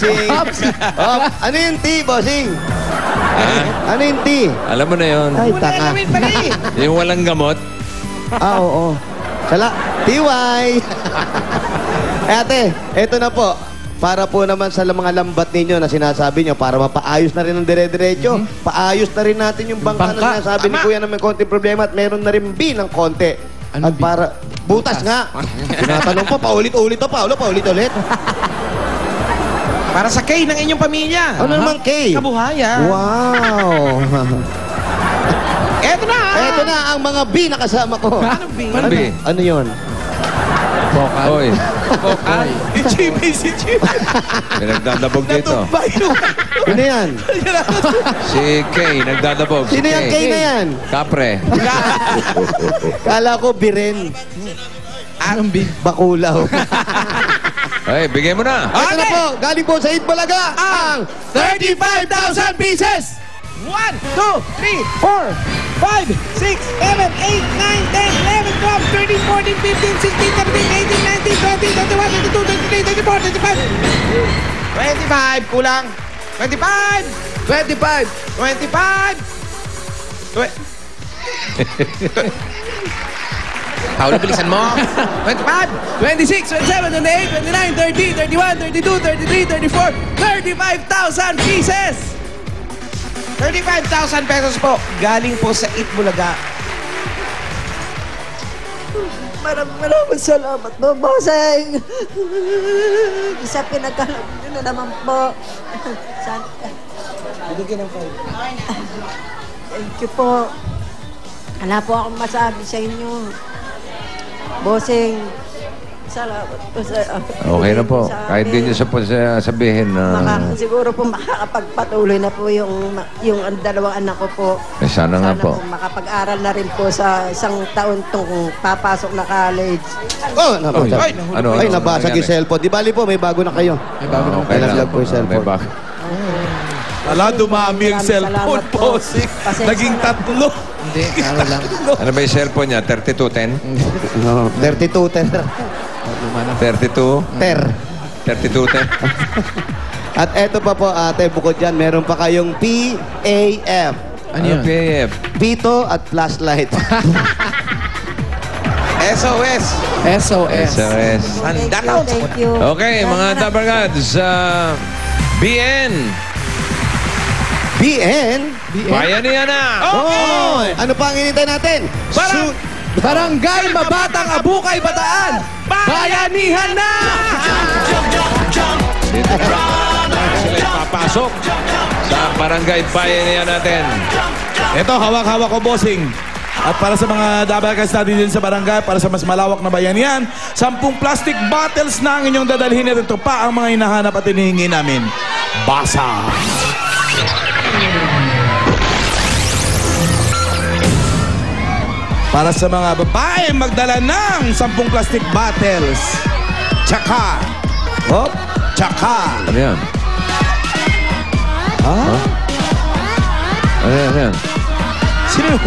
bossing. Ano yung T, bossing? Ano yung T? Alam mo na yun. Ay, taka. Yung walang gamot. Oo. TY. Ate, eto na po. Para po naman sa mga lambat ninyo na sinasabi nyo, para mapaayos na rin ang dire-diretso, paayos na rin natin yung bangka na sinasabi ni Kuya na may konting problema at meron na rin B ng konti. At para, butas nga. Tinatanong po, paulit-ulit to, Paolo, paulit-ulit. Para sa K ng inyong pamilya. Ano naman K? Kabuhayan. Wow. Eto na! Eto na ang mga B na kasama ko. Anong B? Ano B? Ano yun? Bokal. Oy, Si Jimmy, si Jimmy. nagdadabog dito. Natumbay yung... Sino yan? Si Kay, nagdadabog. Sino yung K na yan? Kapre. Kala ko Biren. Anong B? Bakulaw. Ay, bigay mo na. Ito na po, galing po sa Itbulaga ang 35,000 pieces! 1, 2, 3, 4, 5, 6, 7, 8, 9, 10, 11, 12, 13, 14, 15, 16, 17, 18, 19, 20, 21, 22, 23, 24, 25! 25! Kulang! 25! 25! 25! Paolo, bilisan mo! 25! 26, 27, 28, 29, 30, 31, 32, 33, 34, 35,000 pieces! 35,000 pesos po. Galing po sa Itbulaga. Maraming salamat po, bossing. Isa pinagkalap nyo na naman po. Thank you po. Wala po akong masabi sa inyo. Bossing, salamat po sa... Okay na po. Kahit di niyo sabihin na... siguro po makakapagpatuloy na po yung dalawang anak ko po. sana nga po. Makapag-aral na rin po sa isang taon tong papasok na college. Oh, nabasa. Ay, Ay, nabasag yung cellphone. Di bali po, may bago na kayo. May bago na Okay lang. Nalaglag po yung cellphone. May bago. Ala, dumami yung cellphone Salamat po. po. Pasensya Naging na. tatlo. Hindi, ano lang. Ano ba yung cellphone niya? 3210? No, 32, ter. 32? Ter. 3210? At eto pa po, ate, bukod dyan, meron pa kayong PAF. Ano yun? PAF? Pito at flashlight. SOS. SOS. SOS. Thank you. Okay, mga Dabargads, BN. BN? Bayanihan na! Oh! Ano pa ang hinintay natin? Barangay Mabatang Abukay Bataan! Bayanihan na! Dito na. Sila ipapasok sa barangay Bayanihan natin. Ito, hawak-hawak ko, bossing. At para sa mga dabarkas natin din sa barangay, para sa mas malawak na bayanihan, 10 plastic bottles na ang inyong dadalhin. At ito pa ang mga hinahanap at hinihingi namin. Basa! Para sa mga babae, magdala ng 10 plastic bottles. Tsaka. Hop. Tsaka. Ano yan? Ah? Ano yan? Ano yan? Sino yun?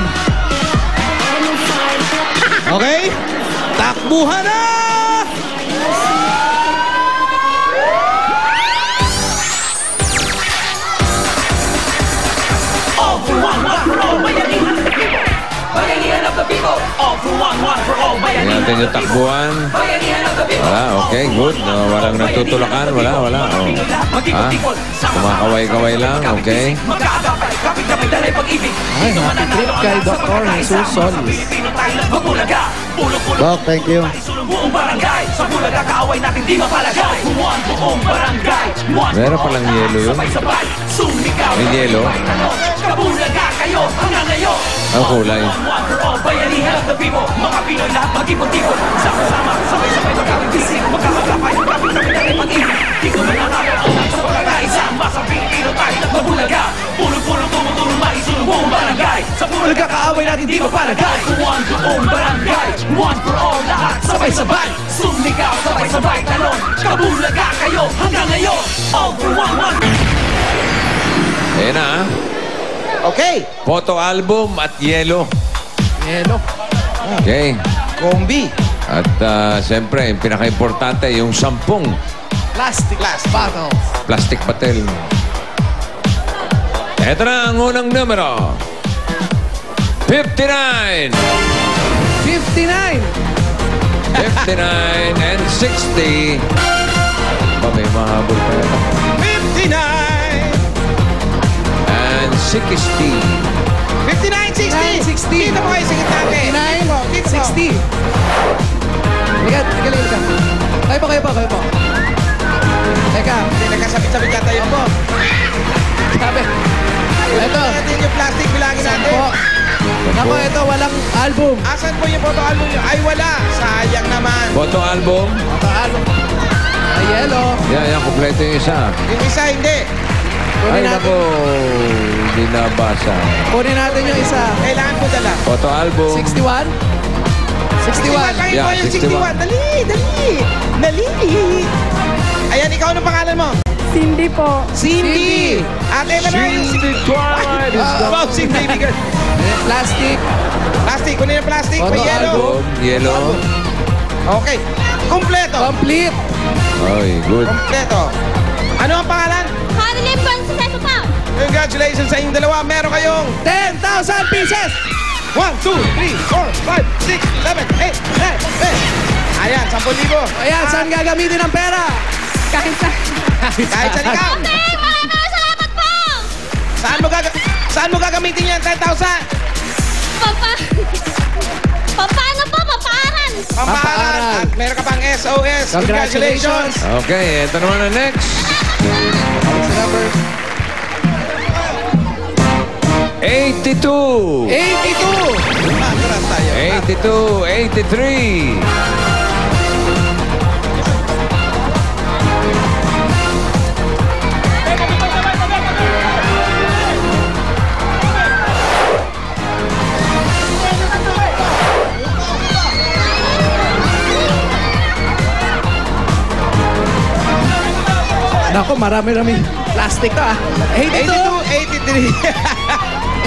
Okay? Takbuhan na! All for one for all, bayanihan of the people. Bayanihan of the people. All for one for all, Tingnan bayanihan natin of yung the people. takbuhan. Bayanihan of the people. Wala, okay, good. No, walang nagtutulakan, wala. Ha? Kumakaway-kaway lang, okay. Magkaagapay, kapit-kapit dalay pag-ibig. Ay, happy trip kay Dr. Jesus Solis. Pilipino tayo lang magmulaga. Pulong-pulong. Doc, thank you. Sulong buong barangay. Sa Bulaga, kaaway natin di mapalagay. One buong barangay. One Meron for all, palang yelo yun. sabay-sabay. Sumigaw. May yelo? Kabulaga kayo hanggang ngayon. Ang kulay. One for all, bayanihan of the people. Mga Pinoy lahat mag-ipon-tipon. Sama-sama, sabay-sabay magkakagising. Magkakagapay, kapit-kapit dalay pag-ibig. Di ko mananalo ang sa pagkakaisa. Sa Pilipino tayo lang magbulaga. Pulong-pulong tumutulong maisulong buong barangay. Sa Bulaga, kaaway natin di mapalagay. One buong barangay. One for all, lahat sabay-sabay. Sumigaw, sabay-sabay talon. Kabulaga kayo hanggang ngayon. All for one. Ayan na, ha? Okay. Photo album at yelo. Yelo. Okay. Kombi. At siyempre, yung pinaka-importante, yung 10 Plastic bottles. Plastic batel. Ito na ang unang numero. 59. 59. 59 and 60. Ba, may mahabol pa yun. 59! And 60. 59, 60! 60. Dito po kayo sa gitna. 59, 60. Ligat, ligat ka. Kayo po. Teka. Hindi nagkasabit-sabit ka tayo po. Sabi. Ito. Natin yung plastic, bilangin natin. Sampo. Ako, ito, walang album. Asan po yung photo album nyo? Ay, wala. Sayang naman. Photo album. Ay, yellow. Yan, kompleto yung isa. Yung isa, hindi. Ay, Kunin natin. nako. Hindi nabasa. Kunin natin yung isa. Kailangan po dala. Photo album. 61. 61. Pakinggan Yeah, ko yung 61. 61. Dali. Ayan, ikaw ang pangalan mo? Cindy po. Cindy. Ate, ano na yung Cindy Twilight is the Boxing baby girl. Plastic. Plastic, kunin yung plastic. Photo May yellow. album. Yellow. Okay. Kompleto. Complete. Ay, good. Kompleto. Ano ang pangalan? Hanilin Princess pa. Congratulations sa inyong dalawa. Meron kayong 10,000 pieces. 1, 2, 3, 4, 5, 6, 7, 8, 9, 10. Ayan, 10,000. Ayan, saan gagamitin ang pera? Kahit sa... Kahit saan ikaw. Okay, maraming salamat po. Saan mo gagamitin yan? 10,000? Paano po? Papaaral. Pampaaral. At meron ka pang SOS. Congratulations. Okay, ito naman ang next. Number 82. 82. Atras tayo. 82, 83. Nako, marami-rami plastic to ah. 82. 82, 83. 83.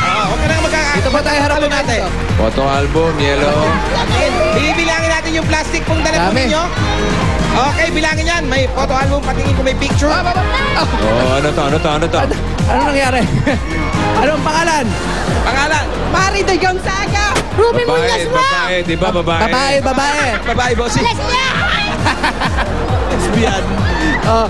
Huwag ka na magkakaano. Dito ba tayo harapin natin? Photo album, yellow. Bibilangin natin yung plastic pong dala po Dami. ninyo. Okay, bilangin yan. May photo album, patingin ko may picture. Oh, ano to? Ano nangyari? Anong pangalan? Pangalan. Mari de Gonzaga. Ruby Munoz mo. Babae, di ba babae? Babae. Babae, bossy. Lesbian. Oh.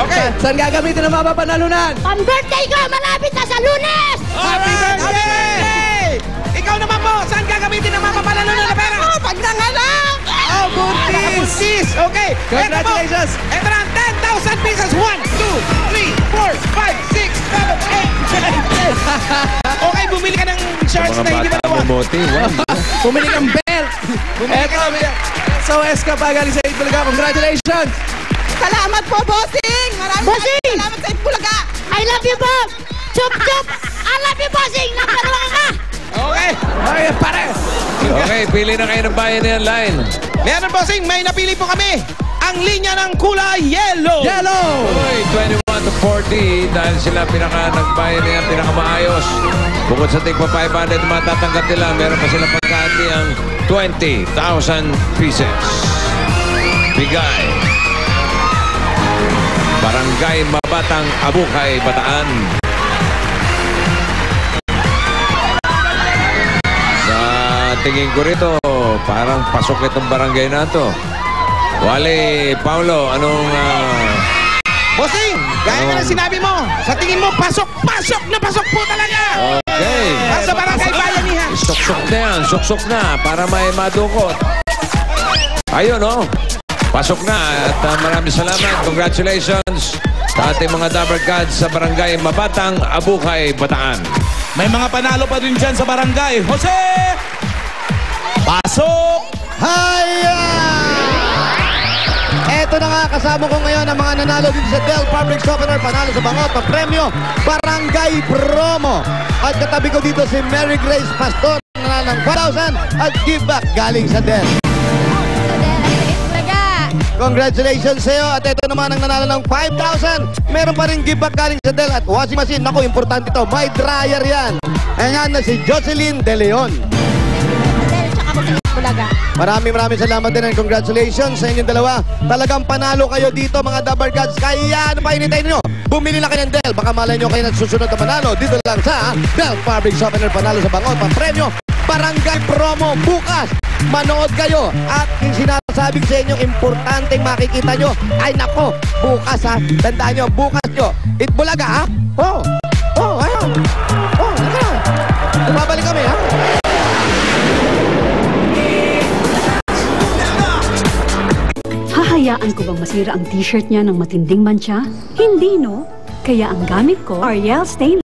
Okay. Saan gagamitin ang mapapanalunan? Pang-birthday ko, malapit na sa Lunes. Happy birthday! Ikaw naman po, saan gagamitin ang mapapalalo na pera? Pag nanganak. Oh, buntis! Okay. Congratulations. Ito na, 10,000 pieces. 1, 2, 3, 4, 5, 6, 7, 8, 9, 10. Okay, bumili ka ng shorts Mga na hindi bata maluwag. bumuti. Wow. Bumili kang belt. Bumili ka ng belt. SOS ka pa galing sa Itbulaga. Congratulations. Salamat po, bossing. Maraming salamat sa Itbulaga. I love you, Bob. Chup, chup. I love you, bossing. Number 1 ka. Okay. Ay, pare. Okay, pili na kayo ng Bayanihan line. Meron bossing, may napili po kami. Ang linya ng kulay yellow. Yellow. Uy, 21 to 40 dahil sila nagbayanihan, pinakamaayos. Bukod sa tigpa 500 matatanggap nila, meron pa sila pagkati ang 20,000 pieces. Bigay. Barangay Mabatang, Abukay, Bataan. Sa tingin ko rito, parang pasok itong barangay na to. Wally, Paulo, anong... Bossing, gaya nga ng sinabi mo. Sa tingin mo, pasok na pasok po talaga. Okay. Sa barangay Bayanihan. Suksok na yan, suksok na para may madukot. Ayun, oh. Pasok na at maraming salamat. Congratulations sa ating mga Dabber Gods sa barangay Mabatang, Abukay, Bataan. May mga panalo pa rin dyan sa barangay. Jose! Pasok! Hiya! Eto na nga, kasama ko ngayon ang mga nanalo dito sa Del Public Opener. Panalo sa bangot, pang-premyo, Barangay Promo. At katabi ko dito si Mary Grace Pastor, nanalo ng 4,000 at give back galing sa Del. Congratulations sa iyo. At ito naman ang nanalo ng 5,000. Meron pa rin give back galing sa Del at washing machine. Naku, importante ito. May dryer yan. Ayan na si Jocelyn De Leon. Bulaga. Maraming salamat din and congratulations sa inyong dalawa. Talagang panalo kayo dito mga Dabber Gods. Kaya ano pa hinintay nyo? Bumili na kayo ng Del. Baka malay nyo kayo na susunod na panalo. Dito lang sa Del Fabric Softener, panalo sa bangon. Pampremyo, barangay promo bukas. Manood kayo. At yung sinasabing sa inyo, importanteng makikita nyo. Ay nako, bukas ha. Tandaan nyo, bukas nyo. Itbulaga ha? Ayun. Naka. Bumabalik kami ha? Hahayaan ko bang masira ang t-shirt niya ng matinding mantsa? Hindi, no? Kaya ang gamit ko, Ariel Stainless.